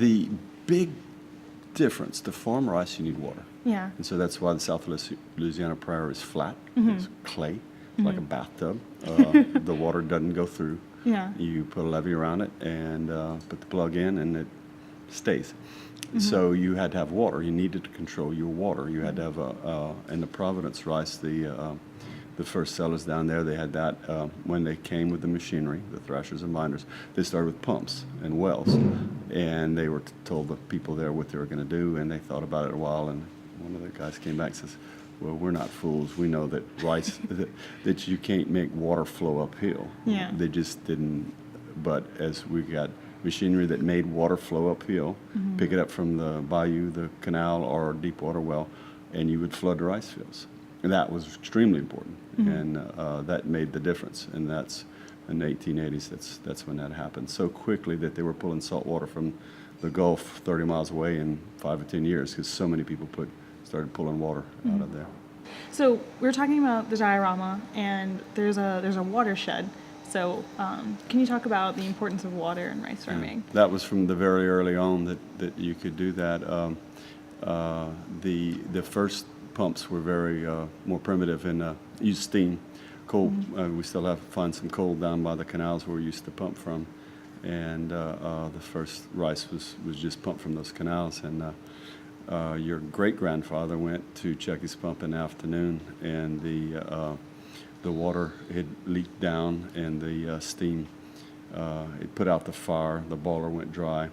The big difference, to farm rice, you need water. Yeah. And so that's why the South Louisiana prairie is flat. Mm-hmm. It's clay, like a bathtub. The water doesn't go through. Yeah. You put a levee around it and put the plug in, and it stays. So you had to have water. You needed to control your water. You had to have in the Providence Rice, the first sellers down there, they had that when they came with the machinery, the thrashers and binders. They started with pumps and wells, and they were told the people there what they were going to do, and they thought about it a while, and one of the guys came back and says, well, we're not fools. We know that rice, that you can't make water flow uphill. Yeah. They just didn't, but as we got machinery that made water flow uphill, pick it up from the bayou, the canal, or deep water well, and you would flood the rice fields. And that was extremely important, and that made the difference. And that's in the 1880s. That's when that happened so quickly that they were pulling salt water from the Gulf 30 miles away in 5 or 10 years because so many people started pulling water out of there. So we're talking about the diorama, and there's a watershed. So can you talk about the importance of water in rice farming? That was from the very early on that you could do that. The first pumps were very more primitive and used steam, coal. We still find some coal down by the canals where we used to pump from, and the first rice was just pumped from those canals. And your great grandfather went to check his pump in the afternoon, and the water had leaked down, and the steam it put out the fire. The boiler went dry,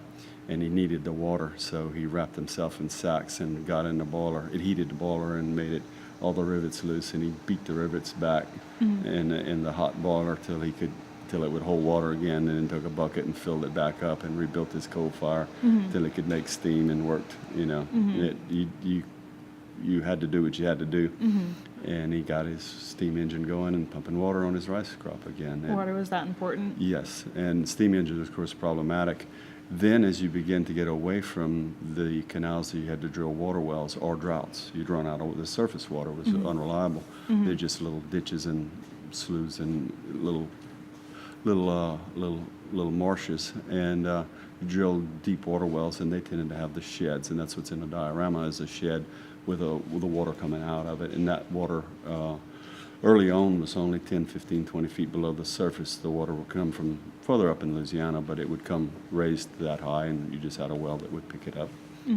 and he needed the water, so he wrapped himself in sacks and got in the boiler. It heated the boiler and made all the rivets loose, and he beat the rivets back in the hot boiler till it would hold water again, and then took a bucket and filled it back up and rebuilt his coal fire till it could make steam and worked. You had to do what you had to do, and he got his steam engine going and pumping water on his rice crop again. Water was that important? Yes, and steam engine is, of course, problematic. Then as you begin to get away from the canals, you had to drill water wells or droughts. You'd run out of the surface water was unreliable. They're just little ditches and sloughs and little marshes, and you drilled deep water wells, and they tended to have the sheds, and that's what's in the diorama is a shed with the water coming out of it. And that water early on was only 10, 15, 20 feet below the surface. The water would come from further up in Louisiana, but it would come raised that high, and you just had a well that would pick it up,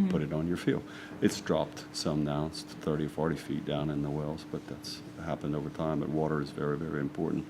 put it on your field. It's dropped some now. It's 30, 40 feet down in the wells, but that's happened over time. But water is very, very important.